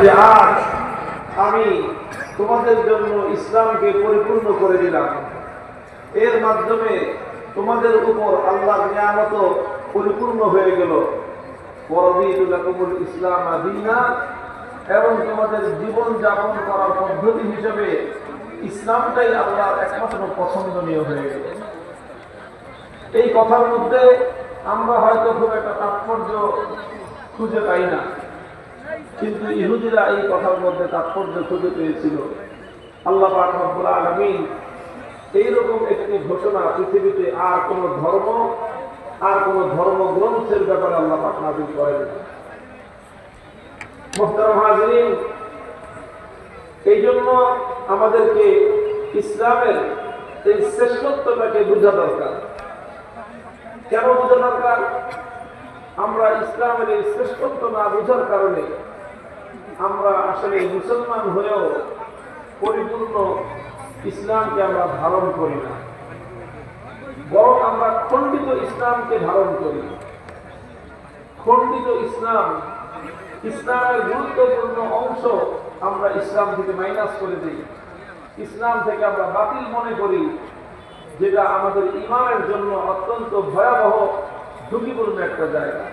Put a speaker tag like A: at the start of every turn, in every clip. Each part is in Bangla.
A: যে আজ আমি তোমাদের জন্য ইসলামকে পরিপূর্ণ করে দিলাম, এর মাধ্যমে তোমাদের উপর আল্লাহর নিয়ামত পরিপূর্ণ হয়ে গেল। ওয়ারাদিতু লাকুমুল ইসলাম দীনা, এবং তোমাদের জীবন যাপন করার পদ্ধতি হিসেবে ইসলামটাই আল্লাহর একমাত্র পছন্দনীয় হয়ে গেল। এই কথার মধ্যে আমরা হয়তো খুব একটা তাৎপর্য খুঁজে পাই না, কিন্তু ইহুদিরা এই কথার মধ্যে তাৎপর্য খুঁজে পেয়েছিল। আল্লাহ পাক রব্বুল আলামিন এইরকম একটি ঘোষণা পৃথিবীতে আর কোন ধর্ম আর কোন ধর্মগ্রন্থের ব্যাপারে আল্লাহ পাক নাযিল করেন। মুহতারাম হাজিরিন, এই জন্য আমাদেরকে ইসলামের এই শ্রেষ্ঠত্বটাকে বোঝা দরকার। কেন বোঝা দরকার? আমরা ইসলামের এই শ্রেষ্ঠত্ব না বোঝার কারণে আমরা আসলে মুসলমান হয়েও পরিপূর্ণ ইসলামকে আমরা ধারণ করি না, বরং আমরা খণ্ডিত ইসলামকে ধারণ করি। খণ্ডিত ইসলাম, ইসলামের গুরুত্বপূর্ণ অংশ আমরা ইসলাম থেকে মাইনাস করে দিই, ইসলাম থেকে আমরা বাতিল মনে করি, যেটা আমাদের ঈমানের জন্য অত্যন্ত ভয়াবহ ঝুঁকিপূর্ণ একটা জায়গা।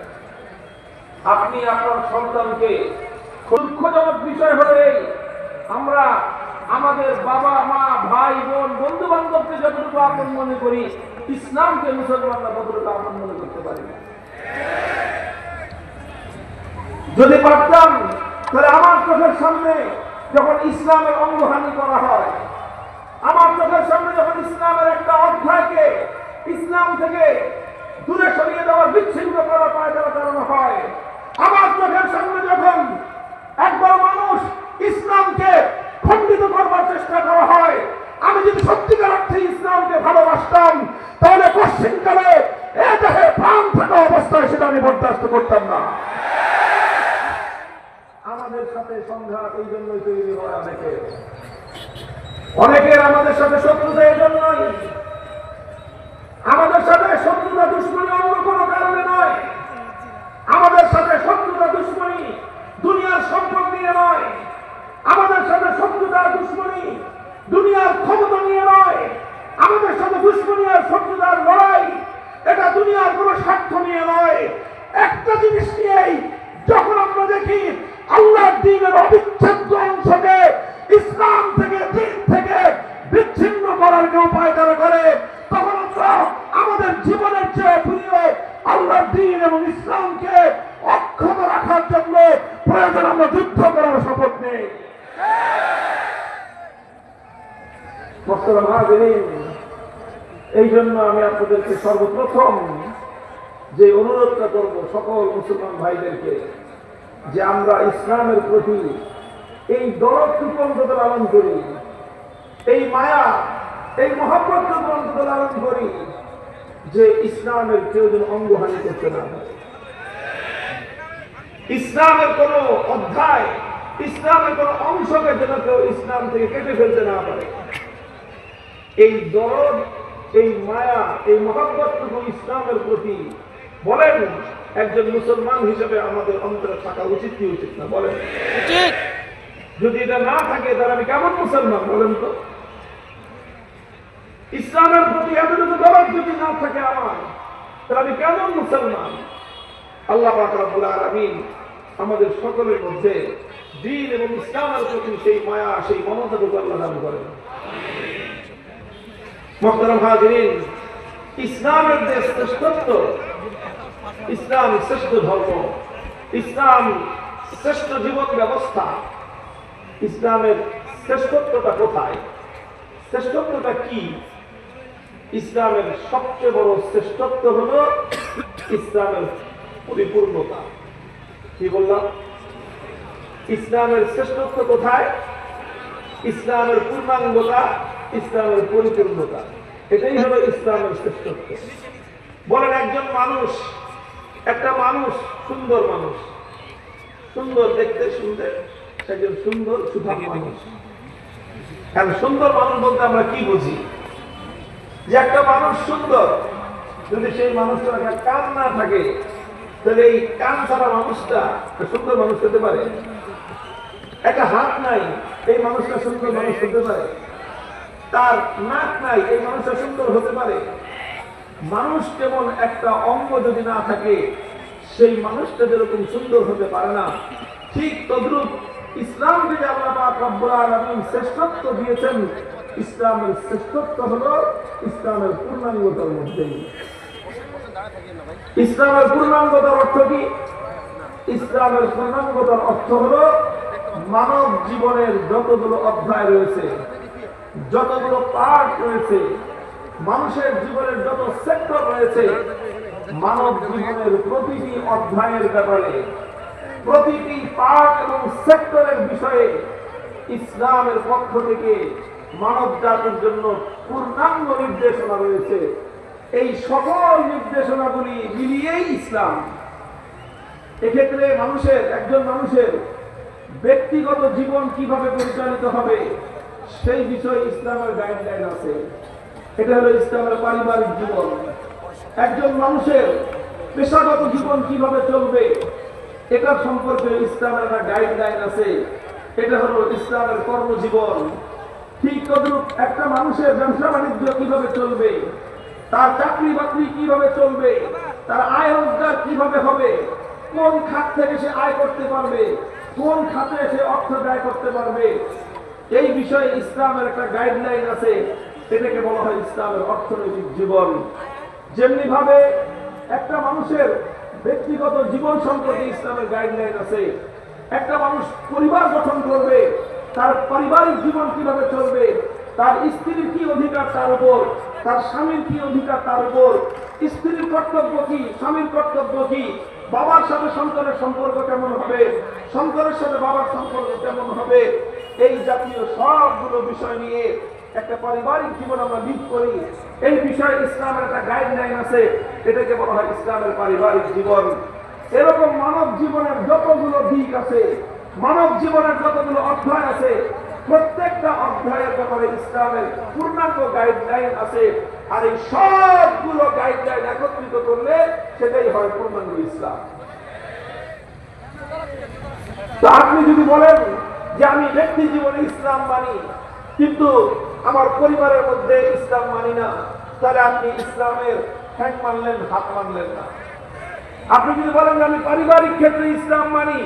A: আপনি আপনার সন্তানকে, দুঃখজনক বিষয় হলে আমরা আমাদের বাবা মা ভাই বোন বন্ধু বান্ধবকে যতটুকু আপন মনে করি, ইসলামকে মুসলমানরা ততটুকু আপন মনে করতে পারি না। যদি পারতাম তাহলে আমার চোখের সামনে যখন ইসলামের অঙ্গহানি করা হয়, আমার চোখের সামনে যখন ইসলামের একটা অধ্যায়কে ইসলাম থেকে দূরে সরিয়ে দেওয়ার বিচ্ছিন্ন করার পায়তারা চালানো হয়, আমার চোখের সামনে যখন একবার মানুষ ইসলামকে খণ্ডিত করবার চেষ্টা করা হয়, আমি যদি সত্যিকার অর্থে ইসলামকে ভালোবাসতাম তাহলে পশ্চিমকালে এ দেহে প্রাণ থাকা অবস্থায় সেটা আমি বরদাস্ত করতাম না। আমাদের সাথে সংঘাত এই জন্যই তৈরি হয়, অনেকের আমাদের সাথে শত্রুতা এই জন্যই। আমাদের সাথে শত্রুতা দুশ্মনী অন্য কোনো কারণে নয়, আমাদের সাথে শত্রুতা দুশ্মনী দুনিয়ার সম্পদ নিয়ে নয়, আমাদের সাথে শত্রুতা দুশ্মনী দুনিয়ার ক্ষমতা নিয়ে নয়, আমাদের সাথে দুশ্মনী আর শত্রুতার লড়াই এটা দুনিয়ার কোনো স্বার্থ নিয়ে নয়। একটা জিনিস নিয়েই যখন আমরা দেখি আল্লাহর দ্বীনের অবিচ্ছেদ্য অংশকে ইসলাম থেকে, দ্বীন থেকে বিচ্ছিন্ন করার কেউ পায়তারা করে, তখন আমরা আমাদের জীবনের চেয়ে প্রিয় আল্লাহর দ্বীন এবং ইসলামকে অক্ষত রাখার জন্য প্রয়োজন আমরা যুদ্ধ করার শপথ নেই। এই জন্য আমি আপনাদেরকে সর্বপ্রথম যে অনুরোধটা করব সকল মুসলমান ভাইদেরকে, যে আমরা ইসলামের প্রতি এই দরদটুকু অন্তত লালন করি, এই মায়া, এই মহব্বতটুকু অন্তত লালন করি, যে ইসলামের কেউ যেন অঙ্গহানি করতে না পারে, ইসলামের কোন অধ্যায়, ইসলামের কোন অংশকে যেন কেউ ইসলাম থেকে কেটে ফেলতে না পারে। এই দরদ, এই মায়া, এই মহব্বতটুকু ইসলামের প্রতি বলেন একজন মুসলমান হিসেবে আমাদের অন্তরে থাকা উচিত কি উচিত না? বলেন। যদি এটা না থাকে তাহলে আমি কেমন মুসলমান বলেন তো? ইসলামের প্রতি এতটুকু দরদ যদি না থাকে আমার, তাহলে আমি কেমন মুসলমান? আল্লাহ পাক রব্বুল আলামিন আমাদের সকলের মধ্যে দ্বীন এবং ইসলামের প্রতি সেই মায়া, সেই মমতাটুকু আল্লাহ দান করেন। মুহতারাম হাজিরিন, ইসলামের যে শ্রেষ্ঠত্ব, ইসলাম শ্রেষ্ঠ ধর্ম, ইসলাম শ্রেষ্ঠ জীবন ব্যবস্থা, ইসলামের শ্রেষ্ঠত্বটা কোথায়? শ্রেষ্ঠত্বটা কি? ইসলামের সবচেয়ে বড় শ্রেষ্ঠত্ব হল ইসলামের পরিপূর্ণতা। কি বললাম? ইসলামের শ্রেষ্ঠত্ব কোথায়? ইসলামের পূর্ণাঙ্গতা, ইসলামের পরিপূর্ণতা, এটাই হলো ইসলামের শ্রেষ্ঠত্ব। বলেন একজন মানুষ, একটা মানুষ, সুন্দর মানুষ, সুন্দর দেখতে, সুন্দর একজন সুন্দর সুঠাম মানুষ। কারণ সুন্দর মানুষ বলতে আমরা কি বুঝি? যে একটা মানুষ সুন্দর, যদি সেই মানুষটার একটা কান না থাকে, তাহলে এই কান ছাড়া মানুষটা সুন্দর মানুষ হতে পারে? একটা হাত নাই, এই মানুষটা সুন্দর মানুষ হতে পারে। তার নাক নাই, এই মানুষটা সুন্দর হতে পারে। মানুষ কেমন একটা অঙ্গ যদি না থাকে, সেই মানুষটা যেরকম সুন্দর হতে পারে না, ঠিক তদ্রূপ ইসলামকে যে আল্লাহ পাক রব্বুল আলামিন শ্রেষ্ঠত্ব দিয়েছেন, ইসলামের শ্রেষ্ঠত্ব হলো ইসলামের পূর্ণাঙ্গতার মধ্যেই। ইসলামের পূর্ণাঙ্গতার অর্থ কি? ইসলামের পূর্ণাঙ্গতার অর্থ হলো মানব জীবনের যতগুলো অধ্যায় রয়েছে, যতগুলো পার্ট রয়েছে, মানুষের জীবনের যত সেক্টর রয়েছে, মানব জীবনের প্রতিটি অধ্যায়ের ব্যাপারে, প্রতিটি পার্ট এবং সেক্টরের বিষয়ে ইসলামের পক্ষ থেকে মানব জাতির জন্য পূর্ণাঙ্গ নির্দেশনা রয়েছে। এই সকল নির্দেশনাগুলি মিলিয়েই ইসলাম। এক্ষেত্রে একজন মানুষের ব্যক্তিগত জীবন কিভাবে পরিচালিত হবে, সেই বিষয়ে ইসলামের গাইডলাইন আছে। এটা হলো ইসলামের পারিবারিক জীবন। একজন মানুষের পেশাগত জীবন কিভাবে চলবে, এটা সম্পর্কে ইসলামের একটা গাইডলাইন আছে। এটা হলো ইসলামের কর্মজীবন। ঠিক তদ্রূপ একটা মানুষের ব্যবসা বাণিজ্য কিভাবে চলবে, তার চাকরি বাকরি কিভাবে চলবে, তার আয় রোজগার কিভাবে হবে, কোন খাত থেকে সে আয় করতে পারবে, কোন খাতে সে অর্থ ব্যয় করতে পারবে, এই বিষয়ে ইসলামের একটা গাইডলাইন আছে। এটাকে বলা হয় ইসলামের অর্থনৈতিক জীবন। যেমনি ভাবে একটা মানুষের ব্যক্তিগত জীবন সম্পর্কে ইসলামের গাইডলাইন আছে। একটা মানুষ পরিবার গঠন করবে, তার পারিবারিক জীবন কিভাবে চলবে, তার স্ত্রীর কি অধিকার তার উপর, তার স্বামীর কি অধিকার তার উপর, স্ত্রীর কর্তব্য কি, স্বামীর কর্তব্য কি, বাবার সাথে সন্তানের সম্পর্ক কেমন হবে, সন্তানের সাথে বাবার সম্পর্ক কেমন হবে, এই জাতীয় সবগুলো বিষয় নিয়ে একটা পারিবারিক জীবন আমরা লিড করি। এই বিষয়ে ইসলামের একটা গাইডলাইন আছে। এটাকে বলা হয় ইসলামের পারিবারিক জীবন। এরকম মানব জীবনের যতগুলো দিক আছে, মানব জীবনের যতগুলো অধ্যায় আছে, প্রত্যেকটা অধ্যায়ের ব্যাপারে ইসলামের পূর্ণাঙ্গ গাইডলাইন আছে। আর এই সবগুলো গাইডলাইন একত্রিত করলে সেটাই হয় পূর্ণাঙ্গ ইসলাম। তো আপনি যদি বলেন যে আমি ব্যক্তি জীবনে ইসলাম মানি, কিন্তু আমার পরিবারের মধ্যে ইসলাম মানি না, তাহলে আপনি ইসলামের হ্যাঁ মানলেন, হাত মানলেন না। আপনি যদি বলেন যে আমি পারিবারিক ক্ষেত্রে ইসলাম মানি,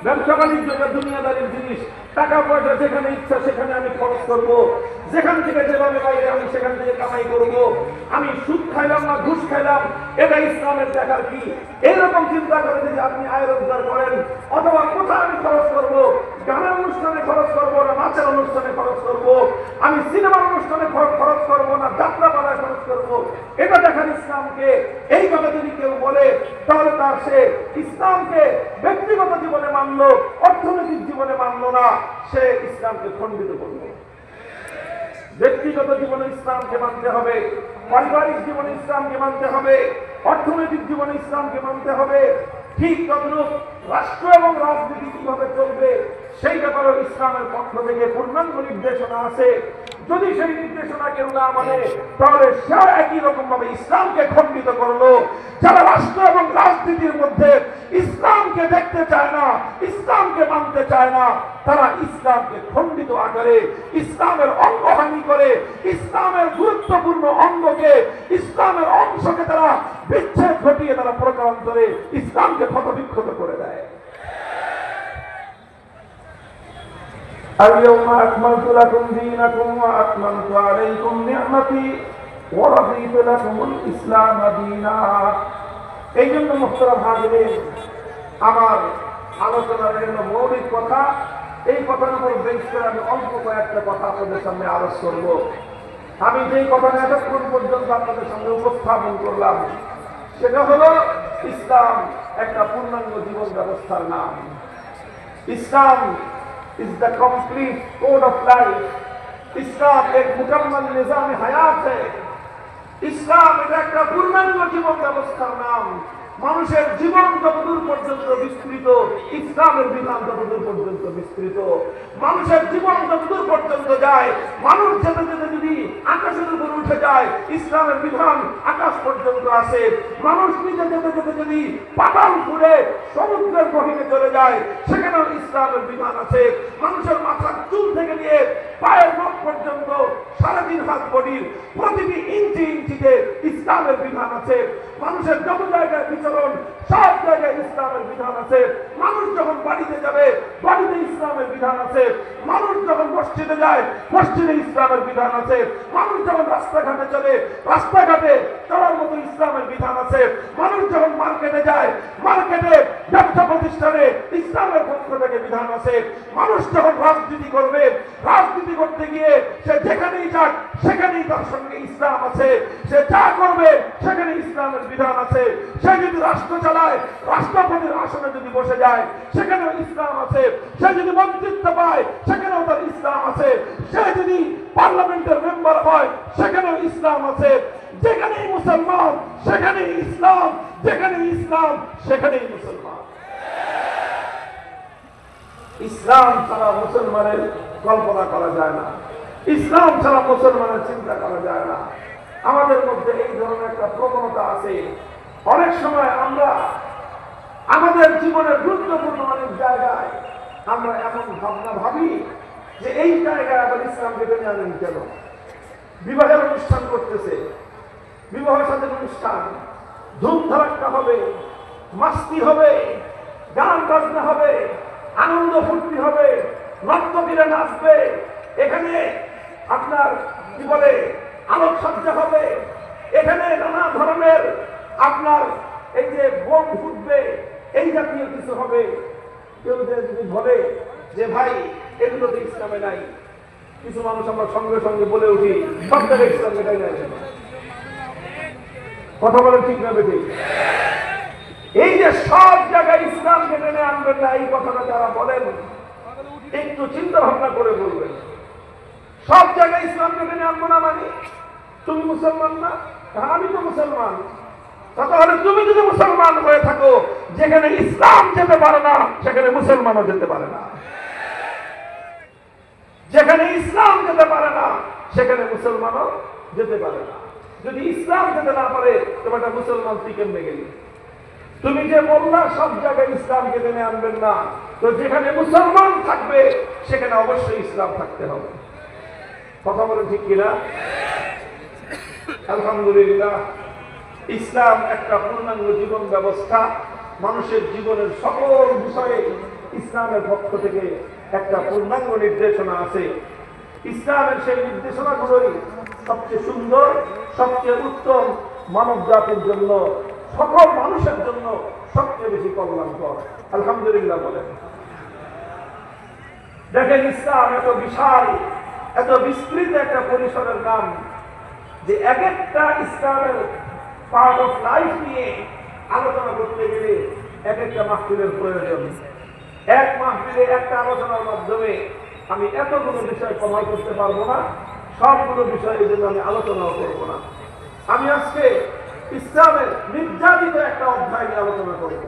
A: ব্যবসা বাণিজ্য দুনিয়াদারির জিনিস, টাকা পয়সা যেখানে ইচ্ছা সেখানে আমি খরচ করব, যেখান থেকে যেভাবে বাইরে আমি সেখান থেকে কামাই করব, আমি সুদ খাইলাম না ঘুষ খাইলাম, এটা ইসলামের দেখার কি? এইরকম চিন্তা করে যদি আপনি আয় রোজগার করেন, অথবা কোথায় আমি খরচ করব, গানের অনুষ্ঠানে খরচ করব না নাচের অনুষ্ঠানে খরচ করব, আমি সিনেমার অনুষ্ঠানে খরচ করব না যাত্রাপালায় খরচ করব, এটা দেখার ইসলামকে এইভাবে যদি কেউ বলে, তাহলে তার সে ইসলামকে ব্যক্তিগত জীবনে মানলো, অর্থনৈতিক জীবনে মানলো না, সে ইসলামকে খণ্ডিত করলো। ব্যক্তিগত জীবনে ইসলামকে মানতে হবে, পারিবারিক জীবনে ইসলামকে মানতে হবে, অর্থনৈতিক জীবনে ইসলামকে মানতে হবে। ঠিক তদ্রূপ রাষ্ট্র এবং রাজনীতি কিভাবে চলবে, সেই ব্যাপারে ইসলামের পক্ষ থেকে পূর্ণাঙ্গ নির্দেশনা আছে। যদি সেই নির্দেশনা কেউ না মানে, তাহলে সে একই রকম ভাবে ইসলামকে খণ্ডিত করলো। যারা রাষ্ট্র এবং রাজনীতির মধ্যে ইসলামকে দেখতে চায় না, ইসলামকে মানতে চায় না, তারা ইসলামকে খণ্ডিত আকারে, ইসলামের অঙ্গহানি করে, ইসলামের গুরুত্বপূর্ণ অঙ্গকে, ইসলামের অংশকে তারা বিচ্ছেদ ঘটিয়ে তারা প্রকারান্তরে ইসলামকে ক্ষতবিক্ষত করে দেয়। اليوم أكملت لكم دينكم وأتممت عليكم نعمتي ورضيت لكم الإسلام دينا। এই জন্য মুহতারাম হাজিরিন, আমার আলোচনার জন্য মৌলিক কথা, এই কথার উপর বেস করে আমি অল্প কয়েকটা কথা আপনাদের সামনে আলোচনা করব। আমি যেই কথাটা এতক্ষণ পর্যন্ত আপনাদের সামনে উপস্থাপন করলাম, সেটা হলো ইসলাম একটা পূর্ণাঙ্গ জীবন ব্যবস্থার নাম। ইসলাম is the complete code of life. ইসলাম এক মুকাম্মাল নিজাম হায়াত है। ইসলাম এটা একটা পূর্ণাঙ্গ জীবন ব্যবস্থার নাম। মানুষের জীবন যতদূর পর্যন্ত বিস্তৃত, ইসলামের বিধান ততদূর পর্যন্ত বিস্তৃত। মানুষের জীবন যতদূর পর্যন্ত যায়, মানুষ যেতে যেতে যদি আকাশের উপর উঠে যায়, ইসলামের বিধান আকাশ পর্যন্ত আসে। মানুষ নিজে যেতে যেতে যদি পাতালপুরে সমুদ্রের গভীরে চলে যায়, সেখানেও ইসলামের বিধান আছে। মানুষের মাথার চুল থেকে নিয়ে পায়ের নখ পর্যন্ত 3.5 হাত বডির প্রতিটি ইঞ্চি ইঞ্চিতে ইসলামের বিধান আছে। মানুষের যত জায়গায় বিচরণ, সব জায়গায় ইসলামের বিধান আছে। মানুষ যখন বাড়িতে যাবে, বাড়িতে ইসলামের বিধান আছে। মানুষ যখন মসজিদে যায়, মসজিদে ইসলামের বিধান আছে। মানুষ যখন রাস্তাঘাটে চলে, রাস্তাঘাটে চলার মতো ইসলামের বিধান আছে। মানুষ যখন মার্কেটে যায়, মার্কেটে ব্যবসা প্রতিষ্ঠানে ইসলামের পক্ষ থেকে বিধান আছে। মানুষ যখন রাজনীতি করবে, রাজনীতি করতে গিয়ে সে যেখানেই যাক সেখানেই তার সঙ্গে ইসলাম আছে। সে যা করবে সেখানে ইসলামের বিধান আছে। সে যদি রাষ্ট্র চালায়, রাষ্ট্রপতির আসনে যদি বসে যায়, সেখানেও ইসলাম আছে। সে যদি মন্ত্রিত্ব পায়, সেখানেও তার ইসলাম আছে। সে যদি পার্লামেন্টের মেম্বার হয়, সেখানেও ইসলাম আছে। যেখানেই মুসলমান সেখানেই ইসলাম, যেখানেই ইসলাম সেখানেই মুসলমান। ইসলাম ছাড়া মুসলমানের কল্পনা করা যায় না, ইসলাম ছাড়া মুসলমানের চিন্তা করা যায় না। আমাদের মধ্যে এই ধরনের একটা প্রবণতা আছে। অনেক সময় আমরা আমাদের জীবনের গুরুত্বপূর্ণ অনেক জায়গায় আমরা এমন ভাবনা ভাবি যে এই জায়গায় আবার ইসলামকে টেনে আনেন কেন? বিবাহের অনুষ্ঠান করতেছে, বিবাহ সাথে অনুষ্ঠান, ধুমধারাক্কা হবে, মাস্তি হবে, গান বাজনা হবে, আনন্দ ফুর্তি হবে, নর্তকীরা নাচবে, এখানে আপনার কি বলে আলোকসজ্জা হবে, এখানে নানা ধরনের আপনার এই যে বোম ফুটবে, এই জাতীয় কিছু হবে। কেউ যদি বলে যে ভাই এগুলো তো ইসলামে নাই, কিছু মানুষ আমরা সঙ্গে সঙ্গে বলে উঠি সব জায়গায় ইসলামে নাই নাই। কথা বলেন ঠিক না বেঠিক? এই যে সব জায়গায় ইসলামকে টেনে আনবেন না, এই কথাটা যারা বলেন একটু চিন্তা ভাবনা করে বলবেন। সব জায়গায় ইসলামকে টেনে আনবো না মানে তুমি মুসলমান না? হ্যাঁ আমি তো মুসলমান। তাহলে তুমি যদি মুসলমান হয়ে থাকো, যেখানে ইসলাম যেতে পারে না সেখানে মুসলমানও যেতে পারে না। যেখানে ইসলাম যেতে পারে না সেখানে মুসলমানও যেতে পারে না। যদি ইসলাম যেতে না পারে তোমার একটা মুসলমান তুই কেমনে গেলি? তুমি যে বললা সব জায়গায় ইসলামকে টেনে আনবেন না, তো যেখানে মুসলমান থাকবে সেখানে অবশ্যই ইসলাম থাকতে হবে। কথা বলেন ঠিক কিনা? আলহামদুলিল্লাহ, ইসলাম একটা পূর্ণাঙ্গ জীবন ব্যবস্থা। মানুষের জীবনের সকল বিষয়ে ইসলামের পক্ষ থেকে একটা পূর্ণাঙ্গ নির্দেশনা আছে। ইসলামের সেই নির্দেশনাগুলোই সবচেয়ে সুন্দর, সবচেয়ে উত্তম, মানব জাতির জন্য, সকল মানুষের জন্য সবচেয়ে বেশি কল্যাণকর। আলহামদুলিল্লাহ বলেন। দেখেন ইসলাম এত বিশাল, এত বিস্তৃত একটা পরিসরের নাম যে এক একটা ইসলামের পার্ট অফ লাইফ নিয়ে আলোচনা করতে গেলে এক একটা মাহফিলের প্রয়োজন। এক মাহফিলে একটা আলোচনার মাধ্যমে আমি এতগুলো বিষয় কভার করতে পারবো না, সবগুলো বিষয় এই জন্য আমি আলোচনাও করবো না। আমি আজকে ইসলামের নির্যাতিত একটা অধ্যায় নিয়ে আলোচনা করব।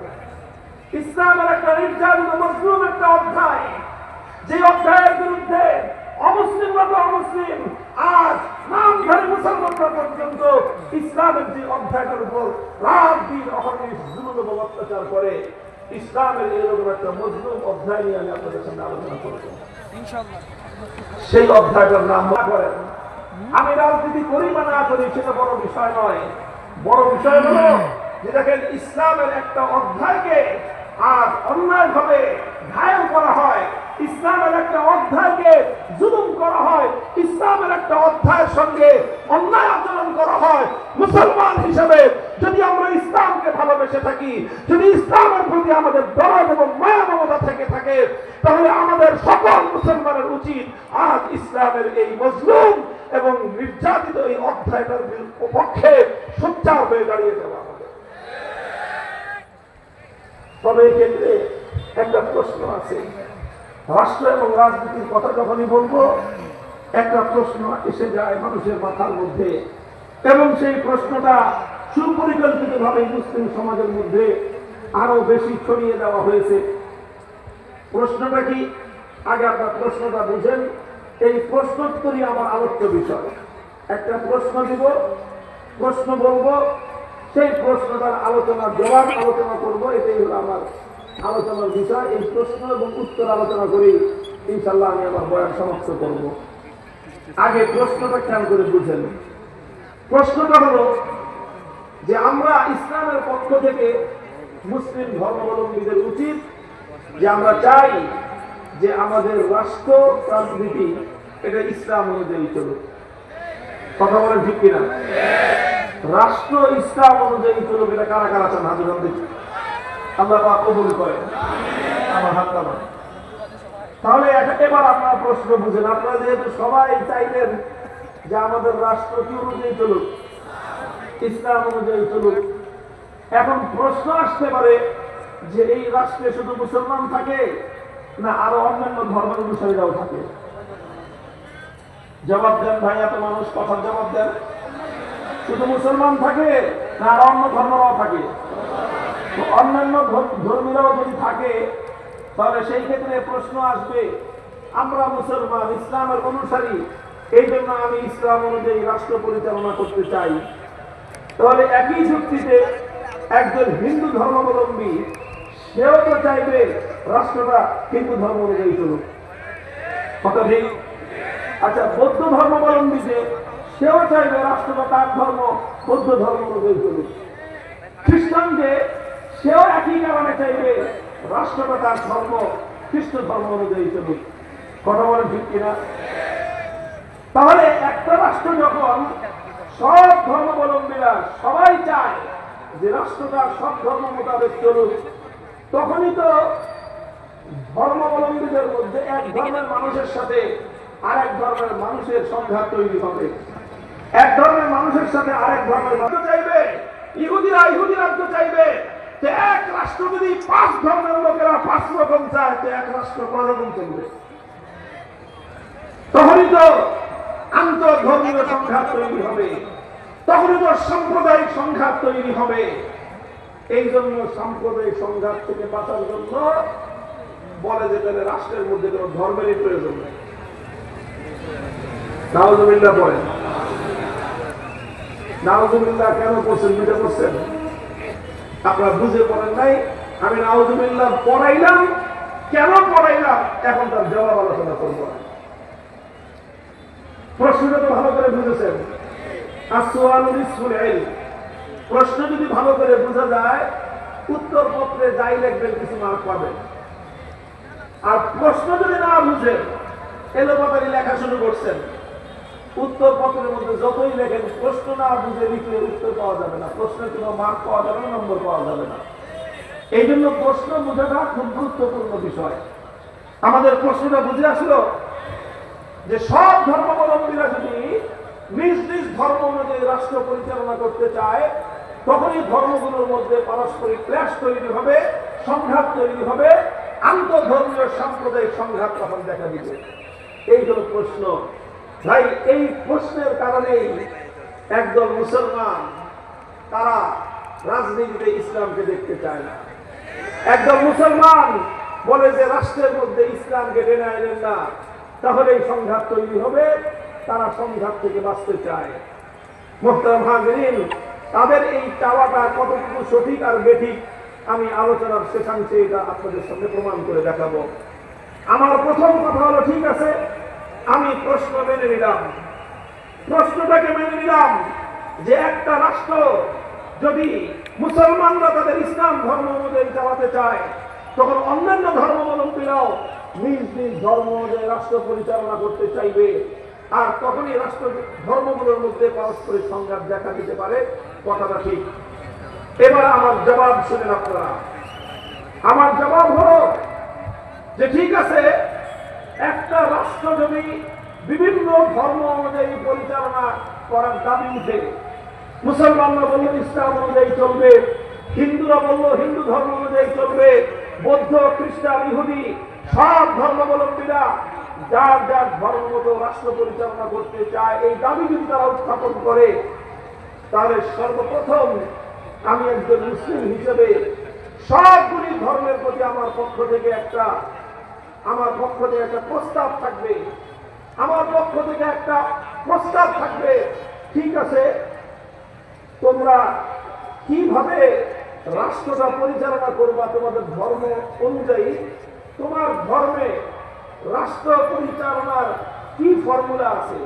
A: ইসলামের একটা নির্যাতিত মজলুম একটা অধ্যায়, যে অধ্যায়ের বিরুদ্ধে অমুসলিমরা তো অমুসলিম, আজ নামধারী মুসলমানরা পর্যন্ত ইসলামের যে অধ্যায়টার উপর রাত দিন অহর্নিশ জুলুম এবং অত্যাচার করে, ইসলামের এরকম একটা মজলুম অধ্যায় নিয়ে আমি আপনাদের সামনে আলোচনা করব। সেই অধ্যায়টার নাম করেন। আমি রাজনীতি করি বা না করি সেটা বড় বিষয় নয়, বড় বিষয় হলো যে দেখেন ইসলামের একটা অধ্যায়কে আজ অন্যায়ভাবে ঘায়েল করা হয়, ইসলামের একটা অধ্যায়কে জুলুম করা হয়, ইসলামের একটা অধ্যায়ের সঙ্গে অন্যায় আচরণ করা হয়। মুসলমান হিসেবে যদি আমরা ইসলামকে ভালোবেসে থাকি, যদি ইসলামের প্রতি আমাদের দরদ এবং মায়া মমতা থেকে থাকে, তাহলে আমাদের সকল মুসলমানের উচিত আজ ইসলামের এই মজলুম এবং নির্যাতিত এই অধ্যায়টার পক্ষে সোচ্চার হয়ে দাঁড়িয়ে যাওয়া হবে। তবে এক্ষেত্রে একটা প্রশ্ন আছে। রাষ্ট্র এবং রাজনীতির কথা যখনই বলবো, একটা প্রশ্ন এসে যায় মানুষের মাথার মধ্যে, এবং সেই প্রশ্নটা সুপরিকল্পিতভাবে মুসলিম সমাজের মধ্যে আরো বেশি ছড়িয়ে দেওয়া হয়েছে। প্রশ্নটা কি? আগে আপনার প্রশ্নটা বুঝেন। এই প্রশ্নোত্তরই আমার আলোচ্য বিষয়। একটা প্রশ্ন দিব, প্রশ্ন বলবো, সেই প্রশ্নটার আলোচনার জবাব আলোচনা করব। এটাই হলো আমার আলোচনার বিষয়। এই প্রশ্ন এবং উত্তর আলোচনা করি ইনশাল্লাহ আমি আমার বয়ান সমাপ্ত করব। আগে প্রশ্নটা খেয়াল করে বুঝেন। প্রশ্নটা হলো যে আমরা ইসলামের পক্ষ থেকে মুসলিম ধর্মাবলম্বীদের উচিত যে আমরা চাই যে আমাদের রাষ্ট্র রাজনীতি এটা ইসলাম অনুযায়ী চলুক। কথা বলেন ঠিক কিনা? রাষ্ট্র ইসলাম অনুযায়ী চলুক, এটা কারা কারা চান? হাত উঠান দেখি। আল্লাহ পাক কবুল করেন। আমার হাত নামান। তাহলে এবার আপনারা প্রশ্ন বুঝেন। আপনারা যেহেতু সবাই চাইলেন যে আমাদের রাষ্ট্র কি অনুযায়ী চলুক, ইসলাম অনুযায়ী চলুক, এখন প্রশ্ন আসতে পারে যে এই রাষ্ট্রে শুধু মুসলমান থাকে না আরো অন্যান্য ধর্মের অনুসারীরাও থাকে? জবাব দেন ভাই, এত মানুষ কথার জবাব দেন। শুধু মুসলমান থাকে না আর অন্য ধর্মরাও থাকে? অন্যান্য ধর্মীরাও যদি থাকে তাহলে সেই ক্ষেত্রে প্রশ্ন আসবে, আমরা মুসলমান ইসলামের অনুসারী, এই জন্য আমি ইসলাম অনুযায়ী রাষ্ট্র পরিচালনা করতে চাই। তাহলে একই যুক্তিতে একজন হিন্দু ধর্মাবলম্বী সেও তো চাইবে রাষ্ট্রটা হিন্দু ধর্ম অনুযায়ী চলুক। কথা ঠিক? আচ্ছা, বৌদ্ধ ধর্মাবলম্বী যে সেও চাইবে রাষ্ট্রটা তার ধর্ম বৌদ্ধ ধর্ম অনুযায়ী চলুক। খ্রিস্টান যে সেও একই কারণে চাইবে রাষ্ট্রটা তার ধর্ম খ্রিস্ট ধর্ম অনুযায়ী চলুক। কথা বলেন ঠিক কিনা? তাহলে একটা রাষ্ট্র যখন সব ধর্মাবলম্বীরা সবাই চায় যে রাষ্ট্রটা সব ধর্ম মোতাবেক চলুক, তখনই তো ধর্মাবলম্বীদের মধ্যে এক ধর্মের মানুষের সাথে আরেক ধর্মের মানুষের সংঘাত তৈরি হবে। এক ধর্মের মানুষের সাথে আরেক ধর্মের মানুষ চাইবে, ইহুদিরা ইহুদি রাষ্ট্র চাইবে যে এক রাষ্ট্র যদি 5 ধর্মের লোকেরা 5 রকম চায় তো এক রাষ্ট্র কয় রকম চলবে? তখনই তো আন্তঃধর্মীয় সংঘাত তৈরি হবে, তখনই তো সাম্প্রদায়িক সংঘাত তৈরি হবে। এই জন্য সাম্প্রদায়িক সংঘাত থেকে বাঁচার জন্য বলে যে তাহলে রাষ্ট্রের মধ্যে কোনো ধর্মেরই প্রয়োজন নেই। নাউজুবিল্লাহ বলেন। নাউজুবিল্লাহ কেন করছেন? বুঝে করছেন? আপনারা বুঝে পড়েন নাই। আমি নাউজুবিল্লাহ পড়াইলাম, কেন পড়াইলাম এখন তার জবাব আলোচনা করবো। প্রশ্নটা তো ভালো করে বুঝেছেন। প্রশ্ন যদি ভালো করে বোঝা যায়, উত্তর পত্রে যাই লিখবেন কিছু মার্ক পাবেন। আর প্রশ্ন যদি না বুঝেন, এলোপাতারি লেখা শুরু করছেন, উত্তর পত্রের মধ্যে যতই লেখেন প্রশ্ন না বুঝে লিখলে উত্তর পাওয়া যাবে না, প্রশ্নের কোনো মার্ক পাওয়া যাবে না, নম্বর পাওয়া যাবে না। এই জন্য প্রশ্ন বোঝাটা খুব গুরুত্বপূর্ণ বিষয়। আমাদের প্রশ্নটা বুঝে আসলো যে সব ধর্মাবলম্বীরা যদি নিজ নিজ ধর্ম অনুযায়ী রাষ্ট্র পরিচালনা করতে চায়, তখনই ধর্মগুলোর মধ্যে পারস্পরিক ক্লেশ তৈরি হবে, সংঘাত তৈরি হবে, আন্তঃধর্মীয় সাম্প্রদায়িক সংঘাত তখন দেখা দিবে। এই হলো প্রশ্ন। ভাই, এই প্রশ্নের কারণেই একদল মুসলমান তারা রাজনীতিতে ইসলামকে দেখতে চায় না। একদল মুসলমান বলে যে রাষ্ট্রের মধ্যে ইসলামকে টেনে আনেন না, তাহলে এই সংঘাত তৈরি হবে, তারা সংঘাত থেকে বাঁচতে চায়। মুহতারাম হাজিরিন, তাদের এই চাওয়াটা কতটুকু সঠিক আর বেঠিক আমি আলোচনার শেষাংশে এটা আপনাদের সামনে প্রমাণ করে দেখাবো। আমার প্রথম কথা হলো, ঠিক আছে, আমি প্রশ্ন মেনে নিলাম, প্রশ্নটাকে মেনে নিলাম যে একটা রাষ্ট্র যদি মুসলমানরা তাদের ইসলাম ধর্ম অনুযায়ী চালাতে চায়, তখন অন্যান্য ধর্মাবলম্বীরাও নিজ নিজ ধর্ম অনুযায়ী রাষ্ট্র পরিচালনা করতে চাইবে, আর তখনই রাষ্ট্র ধর্মগুলোর মধ্যে পারস্পরিক সংঘাত দেখা দিতে পারে। কথাটা ঠিক। এবার আমার জবাব শুনেন আপনারা। আমার জবাব হলো যে ঠিক আছে, একটা রাষ্ট্র যদি বিভিন্ন ধর্ম অনুযায়ী পরিচালনা করার দাবি উঠে, মুসলমানরা বলল ইসলাম অনুযায়ী চলবে, হিন্দুরা বলল হিন্দু ধর্ম অনুযায়ী চলবে, বৌদ্ধ খ্রিস্টান ইহুদি সব ধর্মাবলম্বীরা যার যার ধর্ম মতো রাষ্ট্র পরিচালনা করতে চায়, এই দাবি যদি তারা উত্থাপন করে, তাহলে সর্বপ্রথম আমি একজন মুসলিম হিসেবে সবগুলি ধর্মের প্রতি আমার পক্ষ থেকে একটা প্রস্তাব থাকবে। আমার পক্ষ থেকে একটা প্রস্তাব থাকবে, ঠিক আছে, তোমরা কিভাবে রাষ্ট্রটা পরিচালনা করবা তোমাদের ধর্ম অনুযায়ী, তোমার ধর্মে রাষ্ট্র পরিচালনার কি ফর্মুলা আছে?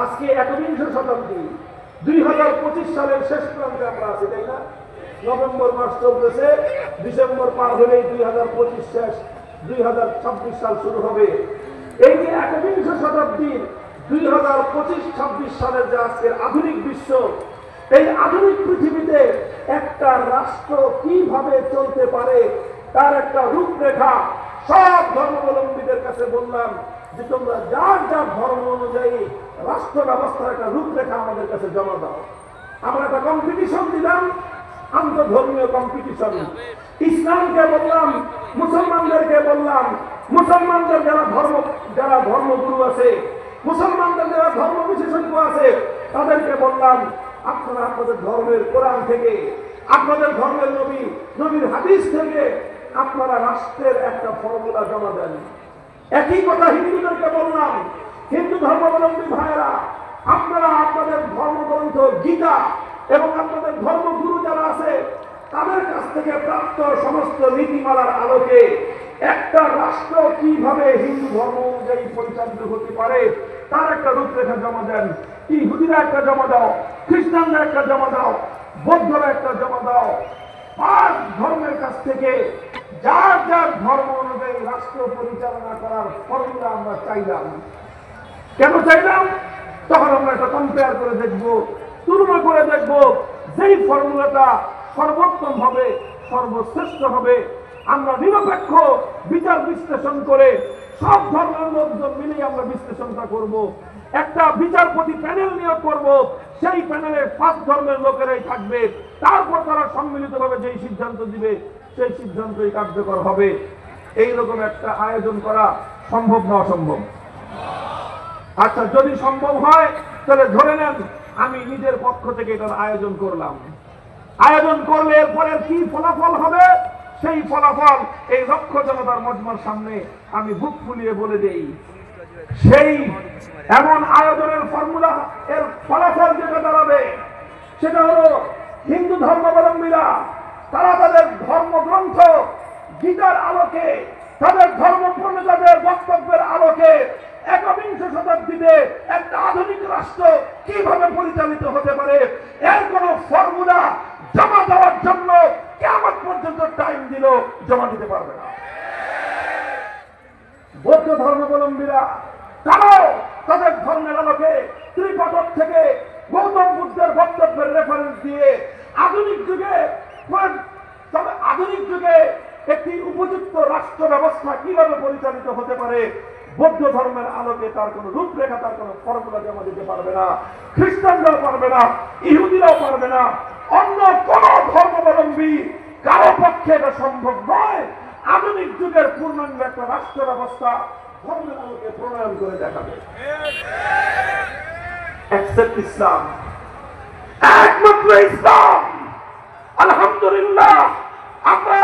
A: আজকে 21 শতাব্দী 2025 সালের শেষ প্রান্তে আমরা আছি, তাই না? নভেম্বর মাস চলতেছে, ডিসেম্বর পার হলেই 2025 শেষ, 2026 সাল শুরু হবে। এই যে 21 শতাব্দীর 2025-26 সালের যে আজকের আধুনিক বিশ্ব, এই আধুনিক পৃথিবীতে একটা রাষ্ট্র কিভাবে চলতে পারে তার একটা রূপরেখা সব ধর্মাবলম্বীদের কাছে বললাম যে তোমরা যার যার ধর্ম অনুযায়ী রাষ্ট্র ব্যবস্থার একটা রূপরেখা আমাদের কাছে জমা দাও। আমরা একটা কম্পিটিশন দিলাম, আন্তঃধর্মীয় কম্পিটিশন। ইসলামকে বললাম, মুসলমানদেরকে বললাম, মুসলমানদের যারা ধর্মগুরু আছে, মুসলমানদের যারা ধর্ম বিশেষজ্ঞ আছে, তাদেরকে বললাম আপনারা আপনাদের ধর্মের কোরআন থেকে, আপনাদের ধর্মের নবীর হাদিস থেকে আপনারা রাষ্ট্রের একটা ফর্মুলা জমা দেন। একই কথা হিন্দুদেরকে বললাম, হিন্দু ধর্মাবলম্বী ভাইয়েরা, আপনারা আপনাদের ধর্মগ্রন্থ গীতা এবং আপনাদের ধর্মগুরু যারা আছে তাদের কাছ থেকে প্রাপ্ত সমস্ত নীতিমালার আলোকে একটা রাষ্ট্র কিভাবে হিন্দু ধর্ম অনুযায়ী পরিচালিত হতে পারে তার একটা রূপরেখা জমা দেন। ইহুদিরা একটা জমা দাও, খ্রিস্টানরা একটা জমা দাও, বৌদ্ধরা একটা জমা দাও। 5 ধর্মের কাছ থেকে যার যার ধর্ম অনুযায়ী রাষ্ট্র পরিচালনা করার ফর্মুলা আমরা চাইলাম। কেন চাইলাম? তখন আমরা একটা কম্পেয়ার করে দেখবো, তুলনা করে দেখবো, যেই ফর্মুলাটা সর্বোত্তম হবে, সর্বশ্রেষ্ঠ হবে, আমরা নিরপেক্ষ বিচার বিশ্লেষণ করে সব ধর্মের লোকজন মিলেই আমরা বিশ্লেষণটা করব। একটা বিচারপতি প্যানেল নিয়োগ করব, সেই প্যানেলে 5 ধর্মের লোকেরাই থাকবে, তারপর তারা সম্মিলিতভাবে যেই সিদ্ধান্ত দিবে সেই সিদ্ধান্তই কার্যকর হবে। এইরকম একটা আয়োজন করা সম্ভব না অসম্ভব? আচ্ছা, যদি সম্ভব হয় তাহলে ধরে নেন আমি নিজের পক্ষ থেকে এটার আয়োজন করলাম। আয়োজন করলে এরপরে কি ফলাফল হবে সেই ফলাফল এই লক্ষ জনতার মজমার সামনে আমি বুক ফুলিয়ে বলে দেই। সেই এমন আয়োজনের ফর্মুলা এর ফলাফল যেটা দাঁড়াবে সেটা হলো হিন্দু ধর্মাবলম্বীরা তারা তাদের ধর্মগ্রন্থ গীতার আলোকে, তাদের ধর্মপ্রণেতাদের বক্তব্যের আলোকে 21 শতাব্দীতে একটা আধুনিক রাষ্ট্র কিভাবে পরিচালিত হতে পারে এর কোন ফর্মুলা জমা দেওয়ার জন্য কিয়ামত পর্যন্ত টাইম দিল জমা দিতে পারবে না। বৌদ্ধ ধর্মাবলম্বীরা তারাও তাদের ধর্মের আলোকে ত্রিপিটক থেকে গৌতম বুদ্ধের বক্তব্যের রেফারেন্স দিয়ে আধুনিক যুগে একটি উপযুক্ত রাষ্ট্র ব্যবস্থা কিভাবে পরিচালিত হতে পারে বৌদ্ধ ধর্মের আলোকে তার কোন রূপরেখা, তার কোন ফর্মুলা জমা দিতে পারবে না। খ্রিস্টানরাও পারবে না, ইহুদিরাও পারবে না, অন্য কোন ধর্মাবলম্বী কারো পক্ষে এটা সম্ভব নয়। আধুনিক যুগের পূর্ণাঙ্গ একটা রাষ্ট্র ব্যবস্থা ধর্মের আলোকে প্রণয়ন করে দেখাবে। অ্যাকসেপ্ট ইসলাম, একমাত্র ইসলাম। আলহামদুলিল্লাহ, আমরা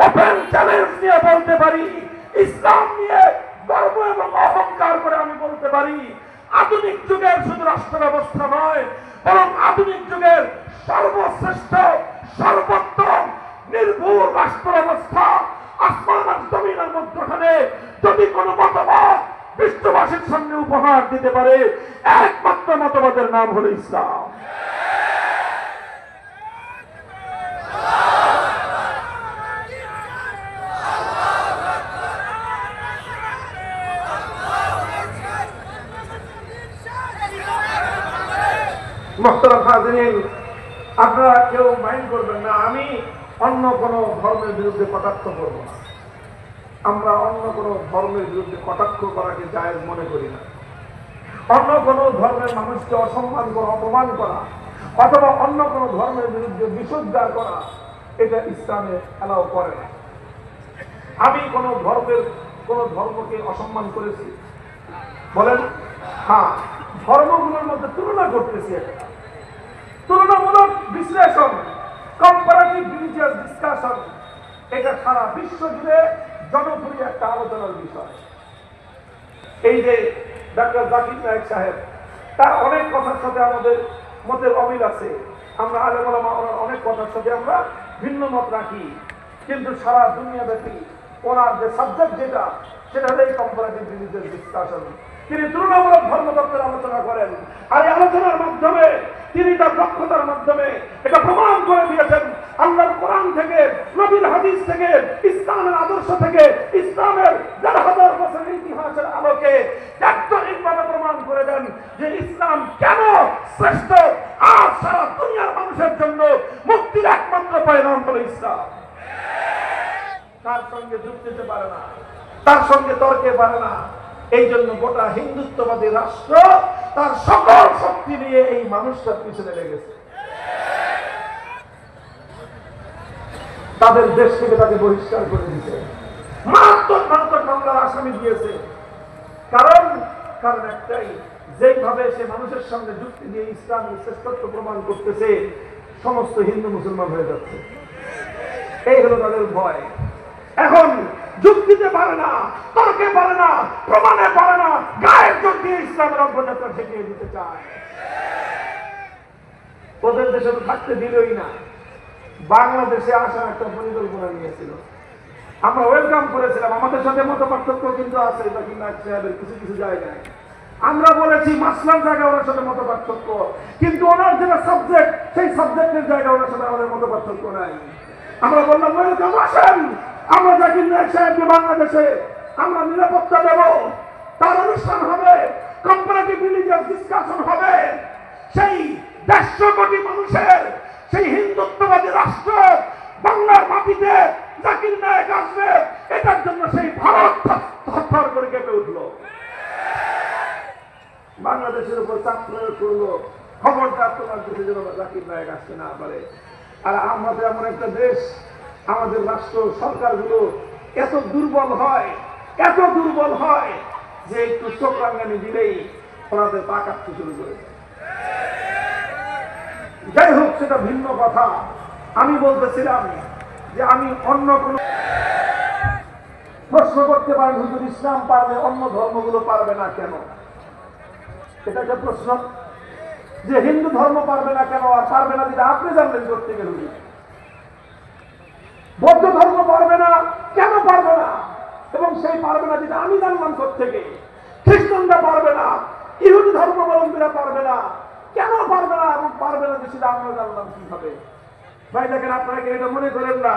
A: ওপেন চ্যালেঞ্জ নিয়ে বলতে পারি, ইসলাম নিয়ে গর্ব এবং অহংকার করে আমি বলতে পারি, আধুনিক যুগের শুধু রাষ্ট্র ব্যবস্থা নয়, বরং আধুনিক যুগের সর্বশ্রেষ্ঠ, সর্বোত্তম, নির্ভুল রাষ্ট্র ব্যবস্থা আসমান আর জমিনের মধ্যখানে যদি কোনো মতবাদ বিশ্ববাসীর সামনে উপহার দিতে পারে, একমাত্র মতবাদের নাম হলো ইসলাম। মুহতারাম হাজিরিন, আপনারা কেউ মাইন্ড করবেন না, আমি অন্য কোন ধর্মের বিরুদ্ধে কটাক্ষ করব না। আমরা অন্য কোন ধর্মের বিরুদ্ধে কটাক্ষ করাকে জায়েজ মনে করি না। অন্য কোন ধর্মের মানুষকে অসম্মান করা, অপমান করা, অথবা অন্য কোন ধর্মের বিরুদ্ধে বিশুদ্ধার করা, এটা ইসলামে এলাও করে না। আমি কোন ধর্মকে অসম্মান করেছি বলেন? হ্যাঁ, ধর্মগুলোর মধ্যে তুলনা করতেছি একটা।
B: তুলনামূলক বিশ্লেষণ, কম্পারেটিভ রিলিজিয়াস ডিসকাশন, এটা সারা বিশ্ব জুড়ে জনপ্রিয় একটা আলোচনার বিষয়। এই যে ডক্টর জাকির নায়েক সাহেব, তার অনেক কথার সাথে আমাদের মতের অমিল আছে, আমরা আলেম ওলামা ওনার অনেক কথার সাথে আমরা ভিন্ন মত রাখি, কিন্তু সারা দুনিয়াব্যাপী ওনার যে সাবজেক্ট যেটা, সেটা হলো এই কম্পারেটিভ রিলিজিয়াস ডিসকাশন। তিনি তুলনামূলক ধর্মতত্ত্বের আলোচনা করেন, আর এই আলোচনার মাধ্যমে তিনি তার দক্ষতার মাধ্যমে এটা প্রমাণ করে দিয়েছেন আল্লাহর কোরআন থেকে, নবীর হাদিস থেকে, ইসলামের আদর্শ থেকে, ইসলামের ১,৫০০ বছরের ইতিহাসের আলোকে তাৎক্ষণিকভাবে প্রমাণ করে দেন যে ইসলাম কেন শ্রেষ্ঠ, আর সারা দুনিয়ার মানুষের জন্য মুক্তির একমাত্র পয়গাম হলো ইসলাম। তার সঙ্গে যুক্তিতে পারে না, তার সঙ্গে তর্কে পারে না। এই জন্য গোটা হিন্দুত্ববাদী রাষ্ট্র তার সকল শক্তি নিয়ে এই মানুষটার পিছনে লেগেছে। তাদের দেশ থেকে তাকে বহিষ্কার করে দিয়েছে, মারাত্মক মামলার আসামি দিয়েছে। কারণ একটাই, যেভাবে সে মানুষের সঙ্গে যুক্তি দিয়ে ইসলামের শ্রেষ্ঠত্ব প্রমাণ করতেছে, সমস্ত হিন্দু মুসলমান হয়ে যাচ্ছে। এই হলো তাদের ভয়। এখন যুক্তিতে পারে না, তর্কে পারে না, প্রমাণে পারে না, গায়ের জোর দিয়ে ইসলামের অগ্রযাত্রা ঠেকিয়ে দিতে চায়। ওদের দেশে তো থাকতে দিলই না। বাংলাদেশে আসার একটা পরিকল্পনা নিয়েছিল, আমরা ওয়েলকাম করেছিলাম। আমাদের সাথে মত পার্থক্য কিন্তু আছে জাকির নায়েক সাহেবের কিছু কিছু জায়গায়। আমরা বলেছি মাসলার জায়গায় ওনার সাথে মত পার্থক্য, কিন্তু ওনার যেটা সাবজেক্ট, সেই সাবজেক্টের জায়গায় ওনার সাথে আমাদের মত পার্থক্য নাই। আমরা বললাম ওয়েলকাম, আসেন, আমরা জাকির নায়েক সাহেবকে বাংলাদেশে আমরা নিরাপত্তা দেব, তার অনুষ্ঠান হবে, কম্পারেটিভ রিলিজিয়াস ডিসকাশন হবে, সেই ১৫০ কোটি মানুষের সেই হিন্দুত্ববাদী রাষ্ট্র বাংলার মাটিতে জাকির নায়েক আসবে, এটার জন্য সেই ভারত থরথর করে কেঁপে উঠল। বাংলাদেশের উপর চাপ প্রয়োগ করলো, খবরদার তোমার দেশে যেন জাকির নায়েক আসতে না পারে। আর আমাদের এমন একটা দেশ, আমাদের রাষ্ট্র সরকারগুলো এত দুর্বল হয়, এত দুর্বল হয় যে একটু চোখ রাঙানি দিলেই ওনাদের পা কাঁপতে শুরু করে। যাই হোক, সেটা ভিন্ন কথা। আমি বলতেছিলাম যে আমি অন্য কোন প্রশ্ন করতে পারেন, হুজুর ইসলাম পারবে, অন্য ধর্মগুলো পারবে না কেন? এটা একটা প্রশ্ন, যে হিন্দু ধর্ম পারবে না কেন, আর পারবে না যেটা আপনি জানলেন করতে গেলে। বৌদ্ধ ধর্ম পারবে না কেন, পারবে না, এবং সেই পারবে না যেটা আমি জানলাম থেকে। খ্রিস্টানরা পারবে না, ইহুদি ধর্মাবলম্বীরা পারবে না, কেন পারবে না, এবং পারবে না যে সেটা আমরা জানলাম কিভাবে? ভাই দেখেন, আপনাকে এটা মনে করেন না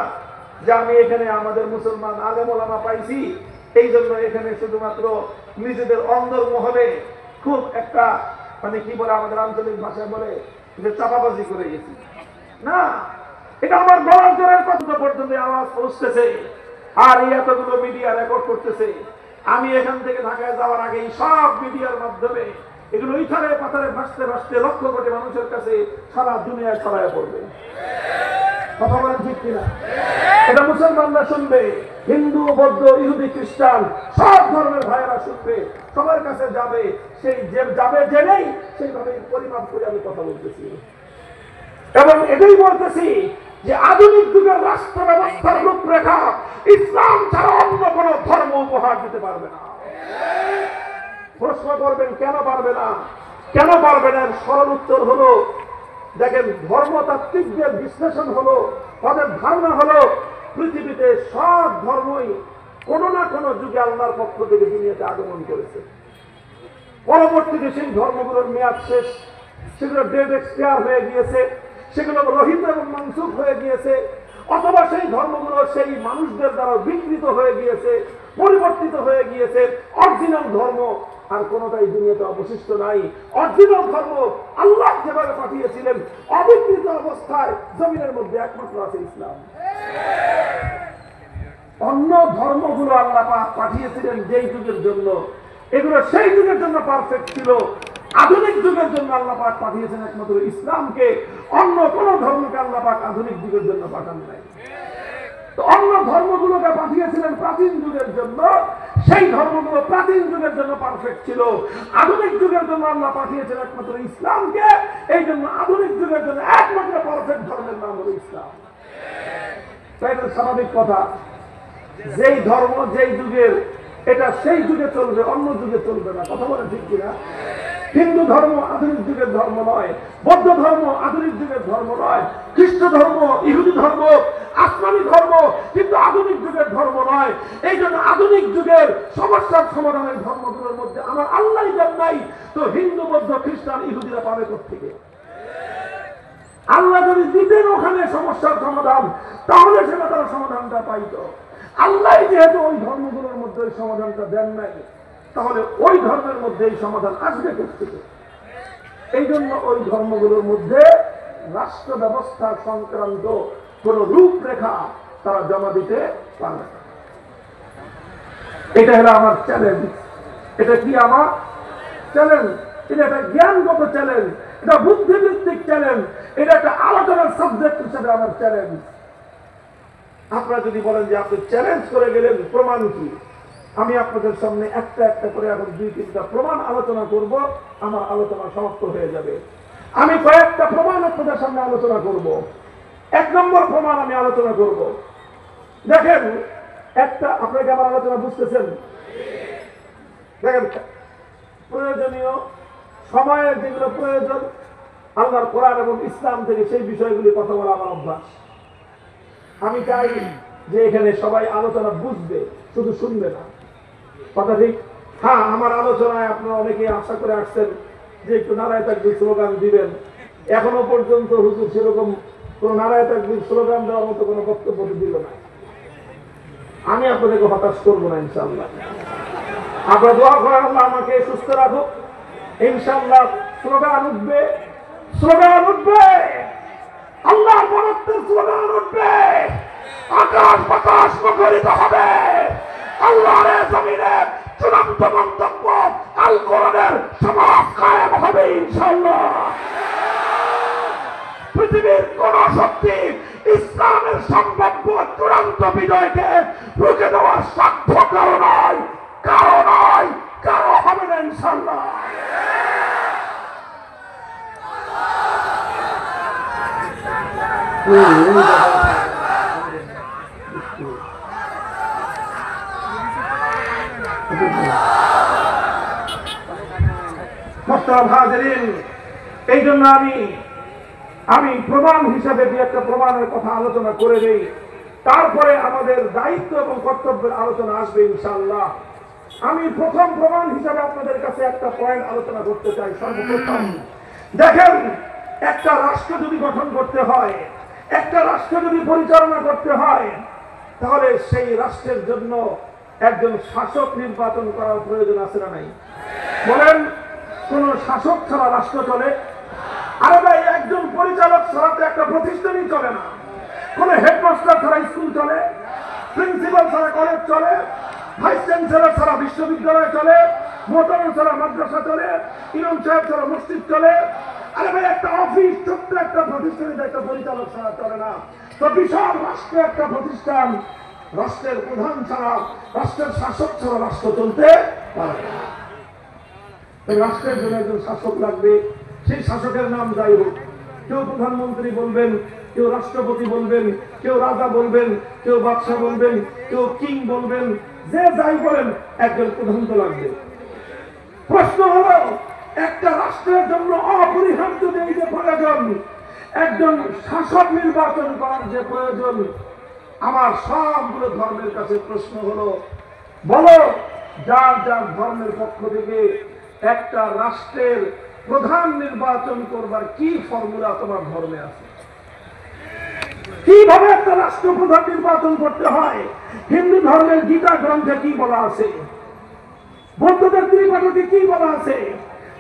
B: যে আমি এখানে আমাদের মুসলমান আলেম ওলামা পাইছি, এই জন্য এখানে শুধুমাত্র নিজেদের অন্দরমহলে খুব একটা মানে কি বলে, আমাদের আঞ্চলিক ভাষায় বলে যে চাপাবাজি করে গেছি। না, এটা আমার গলার জোরের কথা পর্যন্ত আওয়াজ পৌঁছতেছে, আর এই এতগুলো মিডিয়া রেকর্ড করতেছে। আমি এখান থেকে ঢাকায় যাওয়ার আগেই সব মিডিয়ার মাধ্যমে এগুলো ইথারে পাথারে ভাসতে ভাসতে লক্ষ কোটি মানুষের কাছে সারা দুনিয়ায় ছড়ায় পড়বে। কথা বলেন ঠিক কিনা? এটা মুসলমানরা শুনবে, হিন্দু, বৌদ্ধ, ইহুদি, খ্রিস্টান সব ধর্মের ভাইয়েরা শুনবে, সবার কাছে যাবে। সেই যে যাবে জেনেই সেইভাবে পরিমাপ করে আমি কথা বলতেছি, এবং এটাই বলতেছি যে আধুনিক যুগের রাষ্ট্র ব্যবস্থার রূপরেখা ইসলাম ছাড়া অন্য কোন ধর্ম উপহার দিতে পারবে না। প্রশ্ন করবেন কেন পারবে না, কেন পারবে না? সরল উত্তর হলো, দেখেন, ধর্মতাত্ত্বিকদের বিশ্লেষণ হলো, তাদের ধারণা হলো, পৃথিবীতে সব ধর্মই কোন না কোন যুগে আল্লাহর পক্ষ থেকে দুনিয়াতে আগমন করেছে। পরবর্তীতে সেই ধর্মগুলোর মেয়াদ শেষ, সেগুলো ডেট এক্সপায়ার হয়ে গিয়েছে, সেগুলো রহিত এবং মনসুখ হয়ে গিয়েছে, অথবা সেই ধর্মগুলো সেই মানুষদের দ্বারা বিকৃত হয়ে গিয়েছে, পরিবর্তিত হয়ে গিয়েছে। অরিজিনাল ধর্ম আর কোনটাই দুনিয়াতে অবশিষ্ট নাই। অরিজিনাল ধর্ম আল্লাহ যেভাবে পাঠিয়েছিলেন অবিকৃত অবস্থায় জমিনের মধ্যে একমাত্র আছে ইসলাম। অন্য ধর্মগুলো আল্লাহ পাঠিয়েছিলেন যেই যুগের জন্য, এগুলো সেই যুগের জন্য পারফেক্ট ছিল। আধুনিক যুগের জন্য আল্লাহ পাক পাঠিয়েছেন একমাত্র ইসলামকে, অন্য কোন ধর্মকে আল্লাহ পাক আধুনিক যুগের জন্য পাঠান নাই। তো অন্য ধর্মগুলোকে পাঠিয়েছিলেন প্রাচীন যুগের জন্য, সেই ধর্মগুলো প্রাচীন যুগের জন্য পারফেক্ট ছিল। আধুনিক যুগের জন্য আল্লাহ পাঠিয়েছেন একমাত্র ইসলামকে। এই জন্য আধুনিক যুগের জন্য একমাত্র পারফেক্ট ধর্মের নাম হলো ইসলাম। তাই এটা স্বাভাবিক কথা, যেই ধর্ম যেই যুগের এটা সেই যুগে চলবে, অন্য যুগে চলবে না। কথা বলে ঠিক কিনা? হিন্দু ধর্ম আধুনিক যুগের ধর্ম নয়, বৌদ্ধ ধর্ম আধুনিক যুগের ধর্ম নয়, খ্রিস্ট ধর্ম, ইহুদি ধর্ম আসমানি ধর্ম, কিন্তু আধুনিক যুগের ধর্ম নয়। এই জন্য আধুনিক যুগের সমস্যার সমাধানের ধর্মগুলোর মধ্যে আমার আল্লাহ দেন নাই, তো হিন্দু, বৌদ্ধ, খ্রিস্টান, ইহুদিরা পাবে কোথেকে? আল্লাহ যদি দিতেন ওখানে সমস্যার সমাধান, তাহলে সেটা তারা সমাধানটা পাইত। আল্লাহ যেহেতু ওই ধর্মগুলোর মধ্যে ওই সমাধানটা দেন নাই, তাহলে ওই ধর্মের মধ্যে এই সমাধান আসবে কোথেকে? এই জন্য ওই ধর্মগুলোর মধ্যে রাষ্ট্র ব্যবস্থা সংক্রান্ত কোন রূপরেখা তারা জমা দিতে পারবে না। এটা হলো আমার চ্যালেঞ্জ। এটা কি আমার চ্যালেঞ্জ? এটা একটা জ্ঞানগত চ্যালেঞ্জ, এটা বুদ্ধিভিত্তিক চ্যালেঞ্জ, এটা একটা আলোচনার সাবজেক্ট হিসেবে আমার চ্যালেঞ্জ। আপনারা যদি বলেন যে আপনি চ্যালেঞ্জ করে গেলেন, প্রমাণ কি? আমি আপনাদের সামনে একটা একটা করে এখন 2-3টা প্রমাণ আলোচনা করব, আমার আলোচনা সমাপ্ত হয়ে যাবে। আমি কয়েকটা প্রমাণ আপনাদের সামনে আলোচনা করব। 1 নম্বর প্রমাণ আমি আলোচনা করব। দেখেন, একটা, আপনাকে আমার আলোচনা বুঝতেছেন? দেখেন, প্রয়োজনীয় সময়ের যেগুলো প্রয়োজন আল্লাহর কোরআন এবং ইসলাম থেকে, সেই বিষয়গুলি কথা বলা আমার অভ্যাস। আমি চাই যে এখানে সবাই আলোচনা বুঝবে, শুধু শুনবে না। কথা ঠিক? হ্যাঁ, আমার আলোচনায় আপনারা অনেকে আশা করে আসছেন যে একটু নারায়ে তাকবীর স্লোগান দিবেন। এখনো পর্যন্ত হুজুর সেরকম কোন নারায়ে তাকবীর স্লোগান দেওয়ার মতো কোনো বক্তব্য দিল না। আমি আপনাদেরকে হতাশ করবো না ইনশাআল্লাহ। আপনারা দোয়া করেন আল্লাহ আমাকে সুস্থ রাখুক। ইনশাআল্লাহ স্লোগান উঠবে, স্লোগান উঠবে, আল্লাহর বরত্বের স্লোগান উঠবে, আকাশ বাতাস মুখরিত হবে। আল্লাহর জমিনে চূড়ান্ত মন্তব্য আল কোরআনের সমাজ কায়েম হবে ইনশাআল্লাহ। পৃথিবীর কোন শক্তি ইসলামের সম্ভাব্য চূড়ান্ত বিজয়কে রুখে দেওয়ার সাধ্য কারো নয়, কারো নয়, কারো হবে না ইনশাআল্লাহ। এই জন্য আমি প্রমাণ হিসাবে যে একটা প্রমাণের কথা আলোচনা করে নেই, তারপরে আমাদের দায়িত্ব এবং কর্তব্যের আলোচনা আসবে ইনশাআল্লাহ। আমি প্রথম প্রমাণ হিসাবে আপনাদের কাছে একটা পয়েন্ট আলোচনা করতে চাই। সর্বপ্রথম দেখেন, একটা রাষ্ট্র যদি গঠন করতে হয়, একটা রাষ্ট্র যদি পরিচালনা করতে হয়, তাহলে সেই রাষ্ট্রের জন্য একজন শাসক নির্বাচন করার প্রয়োজন আছে না নাই? বলেন, কোন শাসক ছাড়া রাষ্ট্র চলে? আরে ভাই, একজন পরিচালক ছাড়া তো একটা প্রতিষ্ঠানই চলে না। কোন হেডমাস্টার ছাড়া স্কুল চলে? প্রিন্সিপাল ছাড়া কলেজ চলে? ভাইস চ্যান্সেলর ছাড়া বিশ্ববিদ্যালয় চলে? মোহতারাম ছাড়া মাদ্রাসা চলে? ইমাম সাহেব ছাড়া মসজিদ চলে? আরে ভাই, একটা অফিস, ছোট্ট একটা প্রতিষ্ঠানে একটা পরিচালক ছাড়া চলে না। তো বিশাল রাষ্ট্র একটা প্রতিষ্ঠান, রাষ্ট্রের প্রধান ছাড়া, রাষ্ট্রের শাসক ছাড়া রাষ্ট্র চলতে পারে না। রাষ্ট্রের জন্য একজন শাসক লাগবে। সেই শাসকের নাম যাই হোক, কেউ প্রধানমন্ত্রী বলবেন, কেউ রাষ্ট্রপতি বলবেন, কেউ রাজা বলবেন, কেউ বাদশাহ বলবেন, কেউ কিং বলবেন, যে যাই বলেন, একজন প্রধান তো লাগবে। প্রশ্ন হলো, একটা রাষ্ট্রের জন্য অপরিহার্য এই যে প্রয়োজন, একজন শাসক নির্বাচন করার যে প্রয়োজন, আমার সবগুলো ধর্মের কাছে প্রশ্ন হলো, বলো যার যার ধর্মের পক্ষ থেকে একটা রাষ্ট্রের প্রধান নির্বাচন করবার কি ফর্মুলা তোমার ধর্মে আছে? কিভাবে একটা রাষ্ট্রপ্রধান নির্বাচন করতে হয়? হিন্দু ধর্মের গীতা গ্রন্থে কি বলা আছে? বৌদ্ধদের ত্রিপাঠকে কি বলা আছে?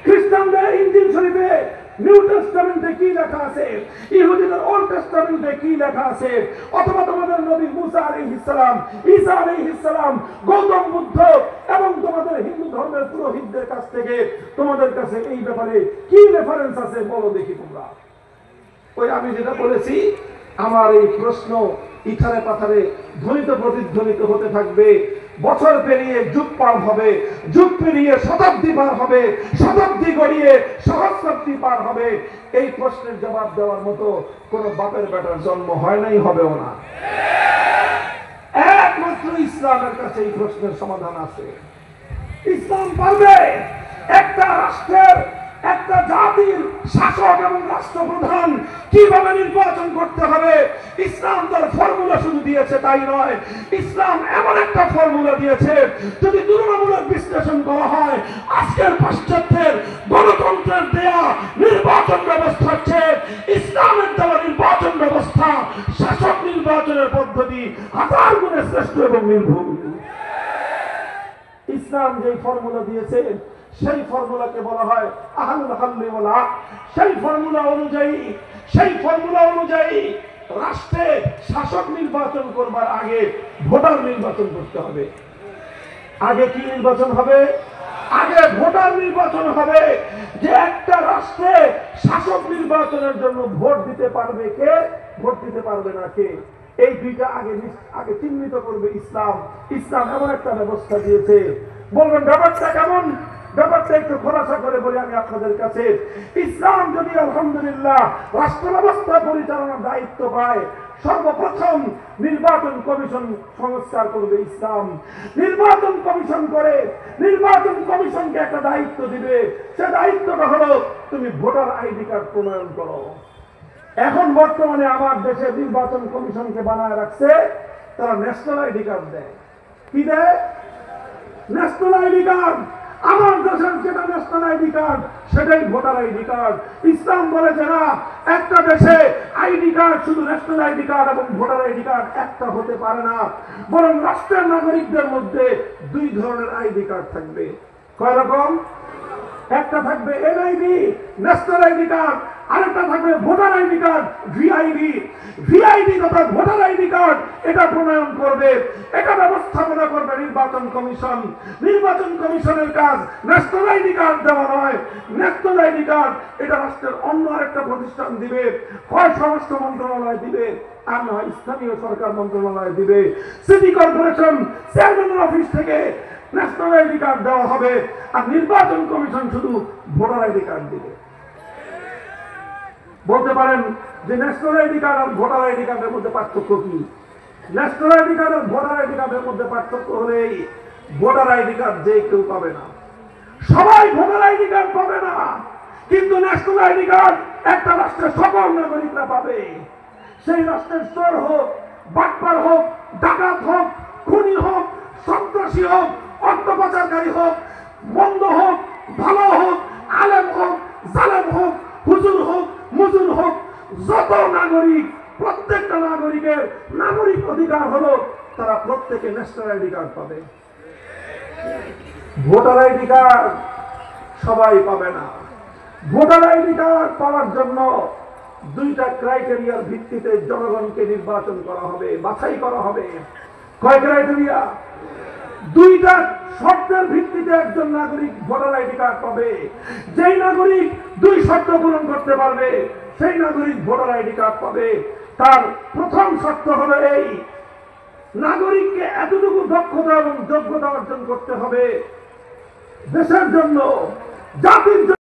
B: খ্রিস্টানদের ইঞ্জিল শরীফে, নিউ টেস্টামেন্টে কি লেখা আছে? ইহুদিদের ওল্ড টেস্টামেন্টে কি লেখা আছে? অথবা তোমাদের নবী মুসা আলাইহিস সালাম, ঈসা আলাইহিস সালাম, গৌতম বুদ্ধ এবং তোমাদের হিন্দু ধর্মের পুরোহিতদের কাছ থেকে তোমাদের কাছে এই ব্যাপারে কি রেফারেন্স আছে বলো দেখি তোমরা। ওই আমি যেটা বলেছি, আমার এই প্রশ্ন ইথারে পাথারে ধ্বনিত প্রতিধ্বনিত হতে থাকবে। বছর পেরিয়ে যুগ পার হবে, যুগ পেরিয়ে শতাব্দী পার হবে, শতাব্দী গড়িয়ে সহস্রাব্দী পার হবে। এই প্রশ্নের জবাব দেওয়ার মতো কোন বাপের বেটার জন্ম হয় নাই, হবেও না। একমাত্র ইসলামের কাছে এই প্রশ্নের সমাধান আছে। ইসলাম পারবে একটা রাষ্ট্রের, একটা জাতির শাসক এবং রাষ্ট্রপ্রধান কিভাবে নির্বাচন করতে হবে। ইসলাম তার ফর্মুলা শুধু দিয়েছে তাই নয়, ইসলাম এমন একটা ফর্মুলা দিয়েছে, যদি তুলনামূলক বিশ্লেষণ করা হয় আজকের পাশ্চাত্যের গণতন্ত্রের দেয়া নির্বাচন ব্যবস্থার চেয়ে ইসলামের দেওয়া নির্বাচন ব্যবস্থা, শাসক নির্বাচনের পদ্ধতি 1000 গুণে শ্রেষ্ঠ এবং নির্ভুল। ইসলাম যে ফর্মুলা দিয়েছে সেই ফর্মুলাকে বলা হয় আহলুল হাল্লি ওয়াল আকদ। সেই ফর্মুলা অনুযায়ী রাষ্ট্রে শাসক নির্বাচন করবার আগে ভোটার নির্বাচন করতে হবে। আগে কি নির্বাচন হবে? আগে ভোটার নির্বাচন হবে, যে একটা রাষ্ট্রে শাসক নির্বাচনের জন্য ভোট দিতে পারবে কে, ভোট দিতে পারবে না কে। এই দুইটা আগে চিহ্নিত করবে ইসলাম। ইসলাম এমন একটা ব্যবস্থা দিয়েছে। বলবেন ব্যাপারটা কেমন? ব্যাপারটা একটু খোলাসা করে বলি আমি আপনাদের কাছে। ইসলাম যদি আলহামদুলিল্লাহ রাষ্ট্র ব্যবস্থা পরিচালনার দায়িত্ব পায়, সর্বপ্রথম নির্বাচন কমিশন সংস্কার করবে ইসলাম। নির্বাচন কমিশন করে নির্বাচন কমিশনকে একটা দায়িত্ব দিবে। সে দায়িত্বটা হলো তুমি ভোটার আইডি কার্ড প্রণয়ন করো। এখন বর্তমানে আমার দেশে নির্বাচন কমিশনকে বানায় রাখছে, তারা ন্যাশনাল আইডি কার্ড দেয়। কি দেয়? National ID card. আমার দেশের যেটা ন্যাশনাল আইডি কার্ড সেটাই ভোটার আইডি কার্ড। ইসলাম বলেছে না, একটা দেশে আইডি কার্ড শুধু ন্যাশনাল আইডি কার্ড এবং ভোটার আইডি কার্ড একটা হতে পারে না, বরং রাষ্ট্রের নাগরিকদের মধ্যে 2 ধরনের আইডি কার্ড থাকবে। কয় রকম? একটা থাকবে এনআইডি ন্যাশনাল আইডি কার্ড, আরেকটা থাকবে voter ID card VID. VID তথা ভোটার আইডি কার্ড এটা প্রণয়ন করবে, এটা ব্যবস্থাপনা করবে নির্বাচন কমিশন। নির্বাচন কমিশনের কাজ ন্যাশনাল আইডি কার্ড দেওয়া নয়। ন্যাশনাল আইডি কার্ড এটা রাষ্ট্রের অন্য আরেকটা প্রতিষ্ঠান দিবে, হয় স্বরাষ্ট্র মন্ত্রণালয় দিবে, আর নয় স্থানীয় সরকার মন্ত্রণালয় দিবে। সিটি কর্পোরেশন চেয়ারম্যানের অফিস থেকে ন্যাশনাল আইডি কার্ড দেওয়া হবে, আর নির্বাচন কমিশন শুধু ভোটার আইডি কার্ড দিবে। বলতে পারেন যে ন্যাশনাল আইডি কার্ড আর ভোটার আইডি কার্ডের মধ্যে পার্থক্য কি? ন্যাশনাল আইডি কার্ড আর ভোটার আইডি কার্ডের মধ্যে পার্থক্য হলেই ভোটার আইডি কার্ড যে কেউ পাবে না, সবাই ভোটার আইডি কার্ড পাবে না, কিন্তু ন্যাশনাল আইডি কার্ড একটা রাষ্ট্রের সকল নাগরিকরা পাবে। সেই রাষ্ট্রের চোর হোক, বাটপার হোক, ডাকাত হোক, খুনি হোক, সন্ত্রাসী হোক, অর্থ পাচারকারী হোক, মন্দ হোক, ভালো হোক, আলেম হোক, জালেম হোক, হুজুর হোক, মুজুর হোক, যত নাগরিক, প্রত্যেকটা নাগরিকের নাগরিক অধিকার হলো তারা প্রত্যেকে ন্যাশনাল আইডি কার্ড পাবে। ভোটার আইডি কার্ড সবাই পাবে না। ভোটার আইডি কার্ড পাওয়ার জন্য 2টা ক্রাইটেরিয়ার ভিত্তিতে জনগণকে নির্বাচন করা হবে, বাছাই করা হবে। কয় ক্রাইটেরিয়া? 2টা শর্তের ভিত্তিতে একজন নাগরিক ভোটার আইডি কার্ড পাবে। যেই নাগরিক 2 শর্ত পূরণ করতে পারবে সেই নাগরিক ভোটার আইডি কার্ড পাবে। তার প্রথম শর্ত হলো এই, নাগরিককে এতটুকু দক্ষতা এবং যোগ্যতা অর্জন করতে হবে দেশের জন্য, জাতির জন্য।